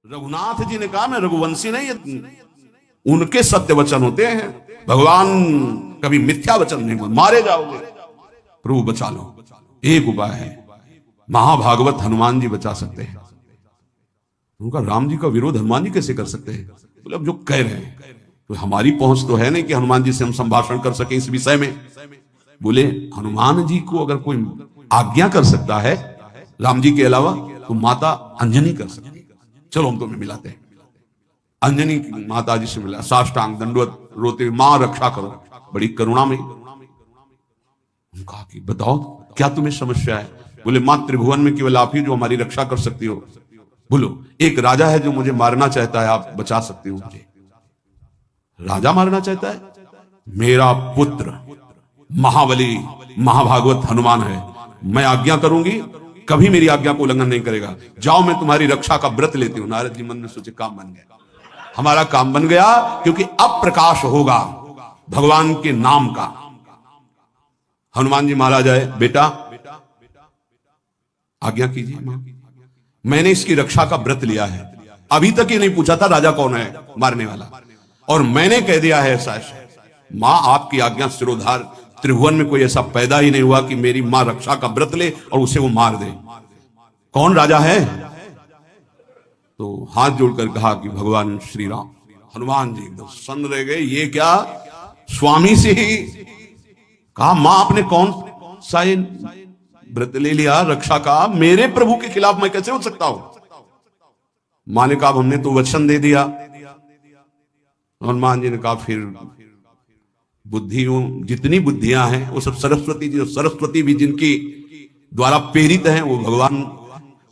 रघुनाथ जी ने कहा मैं रघुवंशी नहीं, उनके सत्य वचन होते हैं। भगवान कभी मिथ्या वचन नहीं बोलते। मारे जाओगे प्रभु बचा लो। एक उपाय है, महाभागवत हनुमान जी बचा सकते हैं। उनका राम जी का विरोध हनुमान जी कैसे कर सकते हैं? बोले अब जो कह रहे हैं तो हमारी पहुंच तो है नहीं कि हनुमान जी से हम संभाषण कर सके इस विषय में। बोले हनुमान जी को अगर कोई आज्ञा कर सकता है राम जी के अलावा तो माता अंजनी कर सकती है। चलो हम तुम्हें मिलाते हैं। अंजनी माता जी से मिला, साष्टांग दंडवत रोते, मां रक्षा करो, बड़ी करुणा में। कहा कि बताओ क्या तुम्हें समस्या है? बोले मां त्रिभुवन में केवल आप ही जो हमारी रक्षा कर सकती हो। बोलो एक राजा है जो मुझे मारना चाहता है, आप बचा सकती हो मुझे? राजा मारना चाहता है? मेरा पुत्र महाबली महाभागवत हनुमान है, मैं आज्ञा करूंगी, कभी मेरी आज्ञा को उल्लंघन नहीं करेगा। जाओ मैं तुम्हारी रक्षा का व्रत लेती हूं। नारद जी मन में सोचे काम बन गया, हमारा काम बन गया, क्योंकि अब प्रकाश होगा भगवान के नाम का। हनुमान जी महाराज आए, बेटा आज्ञा कीजिए मां, मैंने इसकी रक्षा का व्रत लिया है। अभी तक ये नहीं पूछा था राजा कौन है मारने वाला, और मैंने कह दिया है ऐसा ऐसा। मां आपकी आज्ञा सिरोधार, त्रिभुवन में कोई ऐसा पैदा ही नहीं हुआ कि मेरी मां रक्षा का व्रत ले और उसे वो मार दे। कौन राजा है? तो हाथ जोड़कर कहा कि भगवान श्री राम। हनुमान जी एकदम सन्न रह गए, ये क्या स्वामी से ही कहा, मां आपने कौन सा व्रत ले लिया रक्षा का? मेरे प्रभु के खिलाफ मैं कैसे हो सकता हूं? मां ने कहा हमने तो वचन दे दिया। हनुमान जी ने कहा फिर बुद्धियों जितनी बुद्धियां हैं वो सब सरस्वती जी, सरस्वती भी जिनकी द्वारा प्रेरित हैं वो भगवान,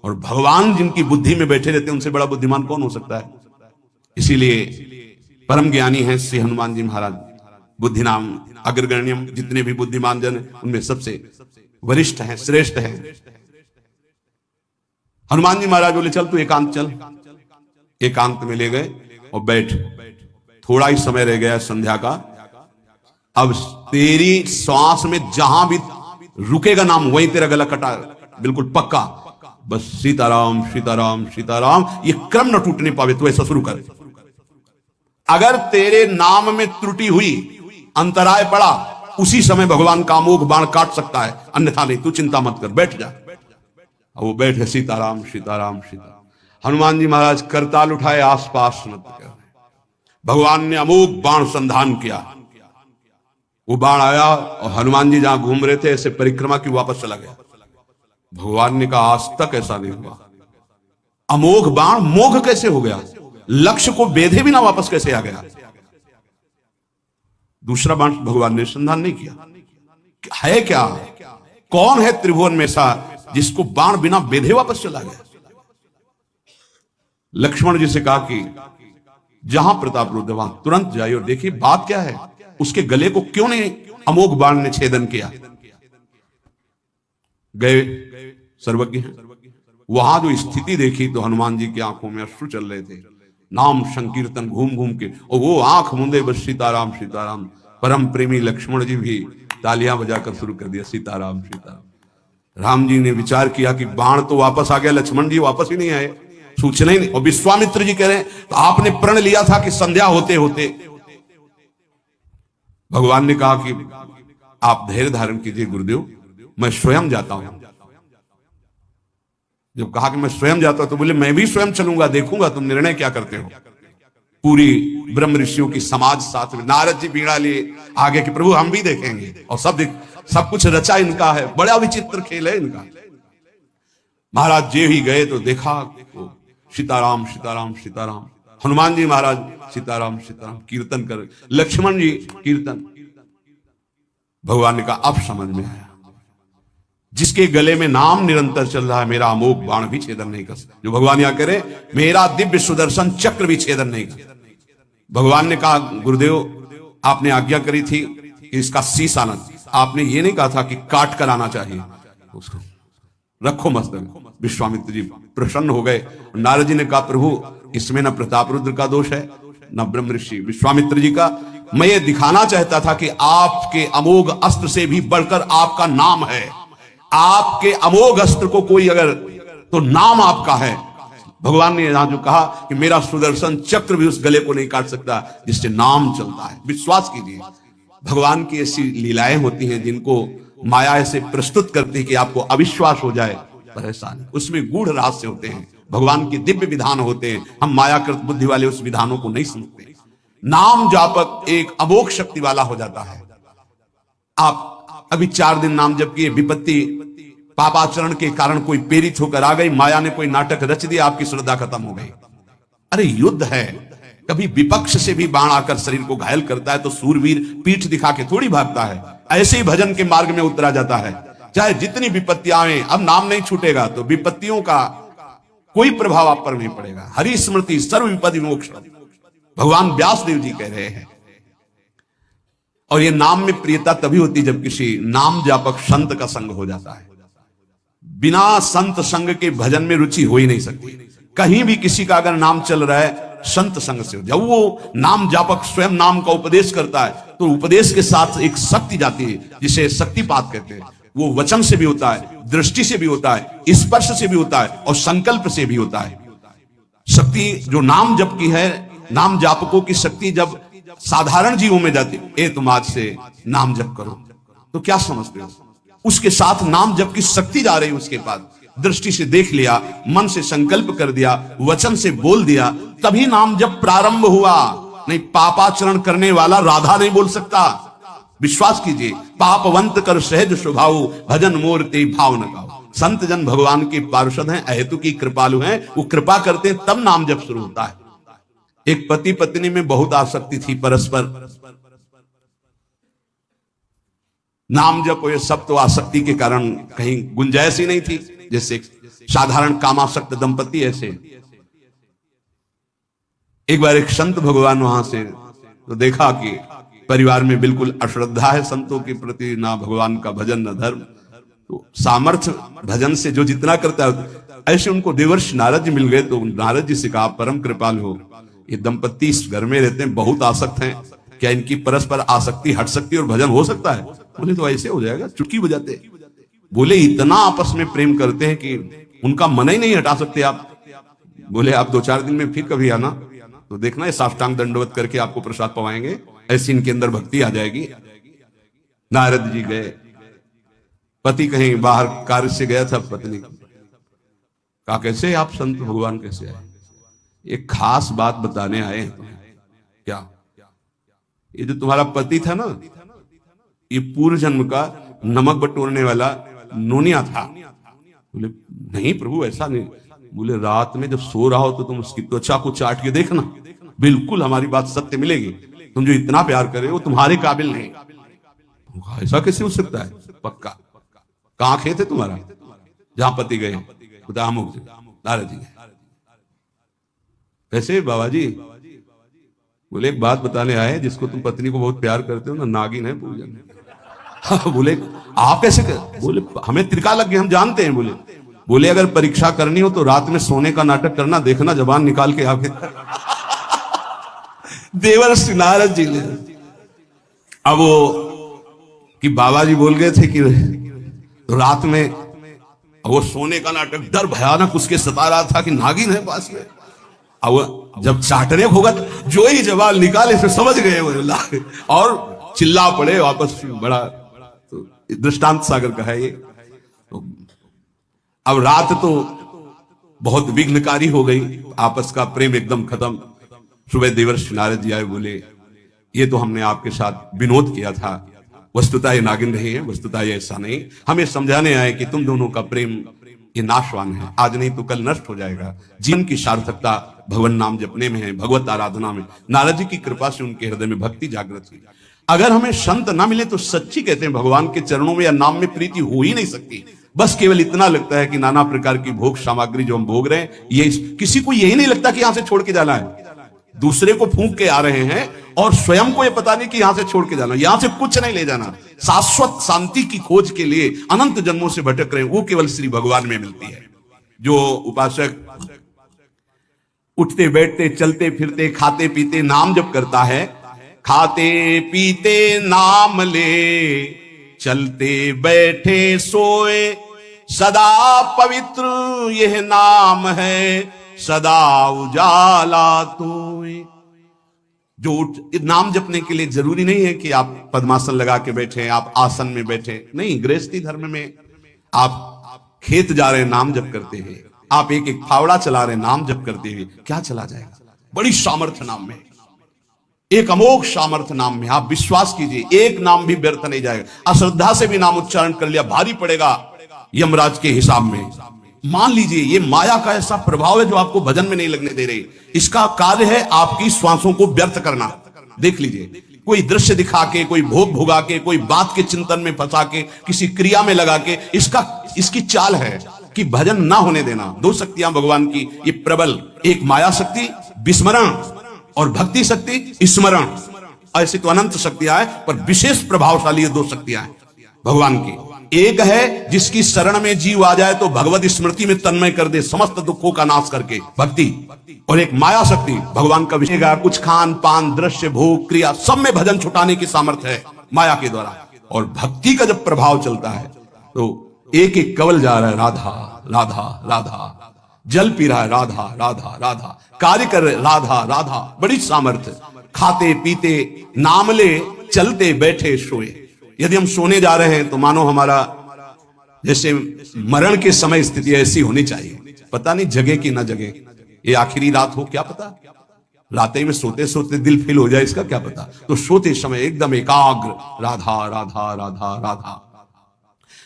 और भगवान जिनकी बुद्धि में बैठे रहते हैं उनसे बड़ा बुद्धिमान कौन हो सकता है? इसीलिए परम ज्ञानी हैं श्री हनुमान जी महाराज। बुद्धि नाम अग्रगण्यम, जितने भी बुद्धिमान जन उनमें सबसे वरिष्ठ हैं, श्रेष्ठ हैं। हनुमान जी महाराज बोले चल तू एकांत चल। एकांत में ले गए और बैठ, थोड़ा ही समय रह गया संध्या का। अब तेरी श्वास में जहां भी रुकेगा नाम वहीं तेरा गला कटा, बिल्कुल पक्का। बस सीताराम सीताराम सीताराम, ये क्रम न टूटने पावे, तो ऐसा शुरू कर। अगर तेरे नाम में त्रुटि हुई, अंतराय पड़ा, उसी समय भगवान का अमोघ बाण काट सकता है, अन्यथा नहीं। तू चिंता मत कर, बैठ जा। अब वो बैठे, सीताराम सीताराम सीताराम। हनुमान जी महाराज करताल उठाए, आसपास नृत्य कर रहे। भगवान ने अमोघ बाण संधान किया। वो बाण आया और हनुमान जी जहां घूम रहे थे ऐसे परिक्रमा की, वापस चला गया। भगवान ने कहा आज तक ऐसा नहीं हुआ। अमोघ बाण मोघ कैसे हो गया? लक्ष्य को बेधे बिना वापस कैसे आ गया? दूसरा बाण भगवान ने संधान नहीं किया। है क्या? कौन है त्रिभुवन में ऐसा जिसको बाण बिना बेधे वापस चला गया? लक्ष्मण जी से कहा कि जहां प्रताप रुद्र वहां तुरंत जाइए और देखिए बात क्या है, उसके गले को क्यों नहीं अमोघ बाण ने छेदन किया। गए, सर्वज्ञ हैं। वहां जो स्थिति देखी तो हनुमान जी की आंखों में अश्रु चल रहे थे। नाम संकीर्तन घूम घूम के, और वो आंख मूंदे बस सीताराम सीताराम। परम प्रेमी लक्ष्मण जी भी तालियां बजाकर शुरू कर दिया, सीताराम सीताराम। राम जी ने विचार किया कि बाण तो वापस आ गया, लक्ष्मण जी वापस ही नहीं आए, सूचना ही नहीं। और विश्वामित्र जी कह रहे हैं तो आपने प्रण लिया था कि संध्या होते होते। भगवान ने कहा कि आप धैर्य धारण कीजिए गुरुदेव, मैं स्वयं जाता हूं। जब कहा कि मैं स्वयं जाता हूं तो बोले मैं भी स्वयं चलूंगा, देखूंगा तुम निर्णय क्या करते हो। पूरी ब्रह्म ऋषियों की समाज साथ में, नारद जी बीड़ा लिए आगे कि प्रभु हम भी देखेंगे, और सब कुछ रचा इनका है, बड़ा विचित्र खेल है इनका। महाराज जे ही गए तो देखा सीताराम सीताराम सीताराम। हनुमान जी महाराज सीताराम सीताराम कीर्तन कर, लक्ष्मण जी कीर्तन। भगवान ने कहा अब समझ में आया, जिसके गले में नाम निरंतर चल रहा है मेरा अमोघ बाण भी छेदन नहीं कर सकता। जो भगवान यहां कह रहे मेरा दिव्य सुदर्शन चक्र भी छेदन नहीं कर। भगवान ने कहा गुरुदेव आपने आज्ञा करी थी कि इसका शीश आना, आपने ये नहीं कहा था कि काट कर आना चाहिए, उसको रखो मस्तक। विश्वामित्र जी प्रसन्न हो गए। नारद जी ने कहा प्रभु इसमें न प्रताप रुद्र का दोष है न ब्रह्म ऋषि विश्वामित्र जी का। मैं ये दिखाना चाहता था कि आपके अमोघ अस्त्र से भी बढ़कर आपका नाम है। आपके अमोघ अस्त्र को कोई अगर, तो नाम आपका है। भगवान ने यहां जो कहा कि मेरा सुदर्शन चक्र भी उस गले को नहीं काट सकता जिससे नाम चलता है। विश्वास कीजिए, भगवान की ऐसी लीलाएं होती हैं जिनको माया ऐसे प्रस्तुत करती है कि आपको अविश्वास हो जाए, पर ऐसा नहीं। उसमें गूढ़ रहस्य होते हैं, भगवान के दिव्य विधान होते हैं। हम मायाकृत बुद्धि वाले उस विधानों को नहीं समझते। नाम जापक एक अमोघ शक्ति वाला हो जाता है। आप अभी 4 दिन नाम जप किए, विपत्ति पापाचरण के कारण कोई प्रेरित होकर आ गई, माया ने कोई नाटक रच दिया, आपकी श्रद्धा खत्म हो गई। अरे युद्ध है, कभी विपक्ष से भी बाण आकर शरीर को घायल करता है तो सूरवीर पीठ दिखा के थोड़ी भागता है। ऐसे ही भजन के मार्ग में उतरा जाता है, चाहे जितनी विपत्तियां आए। अब नाम नहीं छूटेगा तो विपत्तियों का कोई प्रभाव आप पर नहीं पड़ेगा। हरि स्मृति सर्व विपत्ति मोक्ष, भगवान व्यास देव जी कह रहे हैं। और ये नाम में प्रियता तभी होती जब किसी नाम जापक संत का संग हो जाता है। बिना संत संग के भजन में रुचि हो ही नहीं सकती। कहीं भी किसी का अगर नाम चल रहा है, संत संग से हो। जब वो नाम जापक स्वयं नाम का उपदेश करता है तो उपदेश के साथ एक शक्ति जाती है जिसे शक्तिपात कहते हैं। वो वचन से भी होता है, दृष्टि से भी होता है, स्पर्श से भी होता है और संकल्प से भी होता है। शक्ति जो नाम जप की है, नाम जापकों की शक्ति जब साधारण जीवों में जाती, ए तुम आज से नाम जप करो, तो क्या समझते हो? उसके साथ नाम जप की शक्ति जा रही है उसके पास। दृष्टि से देख लिया, मन से संकल्प कर दिया, वचन से बोल दिया, तभी नाम जप प्रारंभ हुआ। नहीं, पापाचरण करने वाला राधा नहीं बोल सकता। विश्वास कीजिए, पापवंत कर सहज स्वभाव, भजन मोर ते भाव न गाओ। संत जन भगवान के पार्षद हैं, अहेतु की कृपालु हैं, वो कृपा करते हैं तब नाम जप शुरू होता है। एक पति पत्नी में बहुत आसक्ति थी परस्पर, नाम जप ये सब तो आसक्ति के कारण कहीं गुंजाइश ही नहीं थी। जैसे साधारण कामासक्त दंपति, ऐसे एक बार एक संत भगवान वहां से तो देखा कि परिवार में बिल्कुल अश्रद्धा है संतों के प्रति, ना भगवान का भजन न धर्म। तो सामर्थ्य भजन से जो जितना करता है, ऐसे उनको देवर्षि नारद जी मिल गए। तो नारद जी से कहा, परम कृपाल हो, ये दंपति इस घर में रहते हैं, बहुत आसक्त हैं, क्या इनकी परस्पर आसक्ति हट सकती है और भजन हो सकता है? बोले तो ऐसे हो जाएगा, चुटकी बजाते। बोले इतना आपस में प्रेम करते हैं कि उनका मन ही नहीं हटा सकते आप। बोले आप 2-4 दिन में फिर कभी आना तो देखना, ये साष्टांग दंडवत करके आपको प्रसाद पवाएंगे, ऐसी इनके अंदर भक्ति आ जाएगी। नारद जी गए, पति कहीं बाहर कार्य से गया था, पत्नी कहा कैसे आप संत भगवान कैसे आए? एक खास बात बताने आए हैं। क्या? ये जो तुम्हारा पति था ना, ये पूर्व जन्म का नमक बटोरने वाला नोनिया था। बोले नहीं प्रभु ऐसा नहीं। बोले रात में जब सो रहा हो तो तुम उसकी त्वचा को चाट के देखना, बिल्कुल हमारी बात सत्य मिलेगी। तुम जो इतना प्यार करे वो तुम्हारे काबिल नहीं। ऐसा कैसे हो सकता है? पक्का। कहां खेत है तुम्हारा? जहां पति गए नारद जी। कैसे बाबा जी? बोले एक बात बताने आए, जिसको तुम पत्नी को बहुत प्यार करते हो ना, नागिन है पूजन। बोले आप कैसे कर? बोले हमें तिरका लग गया, हम जानते हैं। बोले अगर परीक्षा करनी हो तो रात में सोने का नाटक करना, देखना जबान निकाल के आगे। देवर्षि नारद जी ने अब वो कि बाबा जी बोल गए थे कि तो रात में वो सोने का नाटक, डर भयानक उसके सता रहा था कि नागिन है पास में। अब जब चाटने होगा जो ही जवाब निकाले तो समझ गए वो, और चिल्ला पड़े वापस। बड़ा तो दृष्टांत सागर का है ये। तो अब रात तो बहुत विघ्नकारी हो गई, आपस का प्रेम एकदम खत्म। सुबह देवर्षि नारद जी आए, बोले ये तो हमने आपके साथ विनोद किया था, वस्तुतः ये नागिन नहीं है, वस्तुतः ये ऐसा नहीं। हमें समझाने आए कि तुम दोनों का प्रेम ये नाशवान है, आज नहीं तो कल नष्ट हो जाएगा। जीवन की सार्थकता भगवान नाम जपने में है, भगवत आराधना में। नारद जी की कृपा से उनके हृदय में भक्ति जागृत हुई। अगर हमें संत ना मिले तो सच्ची कहते हैं भगवान के चरणों में या नाम में प्रीति हो ही नहीं सकती। बस केवल इतना लगता है कि नाना प्रकार की भोग सामग्री जो हम भोग रहे हैं, ये किसी को यही नहीं लगता कि यहां से छोड़ के जाना है। दूसरे को फूंक के आ रहे हैं और स्वयं को ये पता नहीं कि यहां से छोड़ के जाना, यहां से कुछ नहीं ले जाना। शाश्वत शांति की खोज के लिए अनंत जन्मों से भटक रहे हैं, वो केवल श्री भगवान में मिलती है। जो उपासक उठते बैठते चलते फिरते खाते पीते नाम जप करता है, खाते पीते नाम ले, चलते बैठे सोए सदा पवित्र यह नाम है, सदा उजाला तोय। जो नाम जपने के लिए जरूरी नहीं है कि आप पद्मासन लगा के बैठे, आप आसन में बैठे, नहीं। गृहस्थी धर्म में आप खेत जा रहे हैं नाम जप करते हुए, आप एक एक फावड़ा चला रहे हैं नाम जप करते हुए, क्या चला जाएगा? बड़ी सामर्थ्य नाम में, एक अमोघ सामर्थ्य नाम में। आप विश्वास कीजिए, एक नाम भी व्यर्थ नहीं जाएगा। अश्रद्धा से भी नाम उच्चारण कर लिया, भारी पड़ेगा यमराज के हिसाब में। मान लीजिए ये माया का ऐसा प्रभाव है जो आपको भजन में नहीं लगने दे रही। इसका कार्य है आपकी श्वासों को व्यर्थ करना। देख लीजिए, कोई दृश्य दिखा के, कोई भोग भोगा के, कोई बात के चिंतन में फंसा के, किसी क्रिया में लगा के, इसकी चाल है कि भजन ना होने देना। दो शक्तियां भगवान की ये प्रबल, एक माया शक्ति विस्मरण और भक्ति शक्ति स्मरण। ऐसी तो अनंत शक्तियां हैं, पर विशेष प्रभावशाली ये दो शक्तियां हैं भगवान की। एक है जिसकी शरण में जीव आ जाए तो भगवत स्मृति में तन्मय कर दे, समस्त दुखों का नाश करके, भक्ति। और एक माया शक्ति भगवान का विषय, कुछ खान पान दृश्य भोग क्रिया सब में भजन छुटाने की सामर्थ्य है माया के द्वारा। और भक्ति का जब प्रभाव चलता है तो एक एक कवल जा रहा है राधा राधा राधा, जल पी रहा है राधा राधा राधा, कार्य कर रहे राधा राधा, बड़ी सामर्थ्य। खाते पीते नाम ले, चलते बैठे सोए। यदि हम सोने जा रहे हैं तो मानो हमारा जैसे मरण के समय स्थिति ऐसी होनी चाहिए। पता नहीं जगे कि ना जगे, ये आखिरी रात हो, क्या पता। रात में सोते सोते दिल फेल हो जाए, इसका क्या पता। तो सोते समय एकदम एकाग्र राधा राधा राधा राधा।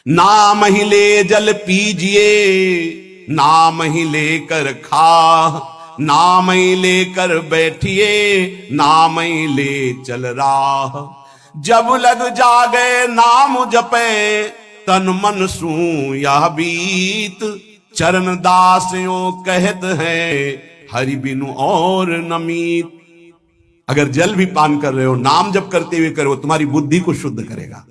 नाम ही ले जल पीजिए, नाम ही लेकर खा, नाम ही लेकर बैठिए, नाम ही ले चल राह। जब लग जागे नाम जपे, तन मन सू यह बीत, चरण दासियों कहत है, हरि बिनु और नमीत। अगर जल भी पान कर रहे हो, नाम जप करते हुए करो, तुम्हारी बुद्धि को शुद्ध करेगा।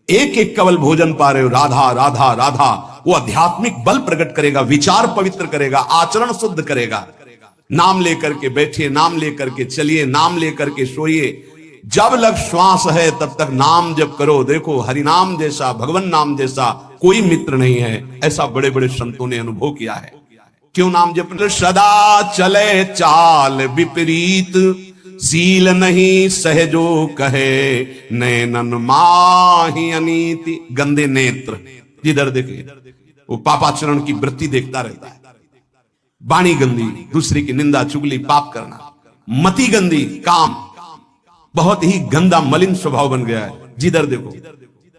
एक एक कवल भोजन पा रहे हो राधा राधा राधा, वो आध्यात्मिक बल प्रकट करेगा, विचार पवित्र करेगा, आचरण शुद्ध करेगा। नाम लेकर के बैठिए, नाम लेकर के चलिए, नाम लेकर के सोइए। जब लग श्वास है तब तक नाम जप करो। देखो, हरि नाम जैसा, भगवान नाम जैसा कोई मित्र नहीं है, ऐसा बड़े बड़े संतों ने अनुभव किया है। क्यों नाम जप? सदा चले चाल विपरीत, सील नहीं सहजो कहे, नैनन माही अनीति। गंदे नेत्र, जिधर देखे वो पापाचरण की वृत्ति देखता रहता है। वाणी गंदी, दूसरे की निंदा चुगली पाप करना। मति गंदी, काम, बहुत ही गंदा मलिन स्वभाव बन गया है। जिधर देखो,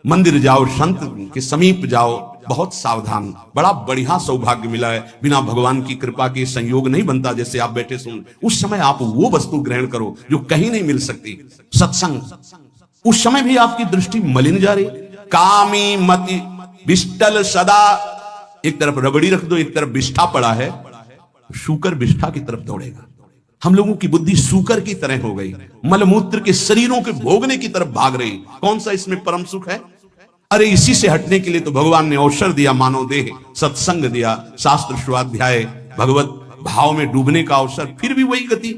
मंदिर जाओ, संत के समीप जाओ, बहुत सावधान। बड़ा बढ़िया सौभाग्य मिला है, बिना भगवान की कृपा के संयोग नहीं बनता। जैसे आप बैठे सुन, उस समय आप वो वस्तु ग्रहण करो जो कहीं नहीं मिल सकती, सत्संग। उस समय भी आपकी दृष्टि मलिन जा रही। कामी मति विष्टल सदा, एक तरफ रबड़ी रख दो, एक तरफ विष्ठा पड़ा है, शूकर विष्ठा की तरफ दौड़ेगा। हम लोगों की बुद्धि सूकर की तरह हो गई, मलमूत्र के शरीरों के भोगने की तरफ भाग रही। कौन सा इसमें परम सुख है? अरे इसी से हटने के लिए तो भगवान ने अवसर दिया, मानव देह, सत्संग दिया, शास्त्र स्वाध्याय, भगवत भाव में डूबने का अवसर। फिर भी वही गति।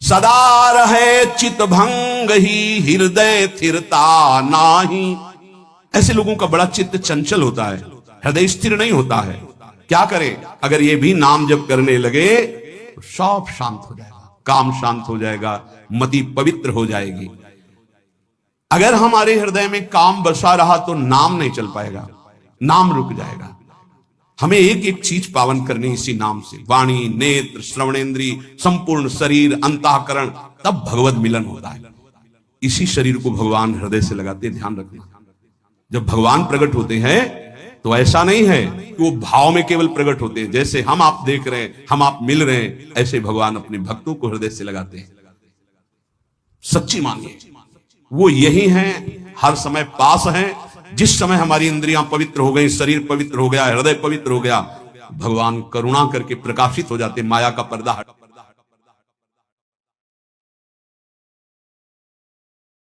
सदा रहे चित भंग ही, हृदय स्थिरता नाही। ऐसे लोगों का बड़ा चित्त चंचल होता है, हृदय स्थिर नहीं होता है। क्या करे? अगर ये भी नाम जप करने लगे तो सब शांत हो जाएगा, काम शांत हो जाएगा, मति पवित्र हो जाएगी। अगर हमारे हृदय में काम बसा रहा तो नाम नहीं चल पाएगा, नाम रुक जाएगा। हमें एक एक चीज पावन करनी इसी नाम से, वाणी, नेत्र, श्रवणेन्द्री, संपूर्ण शरीर, अंतःकरण, तब भगवत मिलन होता है। इसी शरीर को भगवान हृदय से लगाते, ध्यान रखना। जब भगवान प्रकट होते हैं तो ऐसा नहीं है कि वो भाव में केवल प्रकट होते हैं। जैसे हम आप देख रहे हैं, हम आप मिल रहे हैं, ऐसे भगवान अपने भक्तों को हृदय से लगाते हैं। सच्ची मानिए, वो यही हैं, हर समय पास हैं। जिस समय हमारी इंद्रियां पवित्र हो गई, शरीर पवित्र हो गया, हृदय पवित्र हो गया, भगवान करुणा करके प्रकाशित हो जाते, माया का पर्दा हट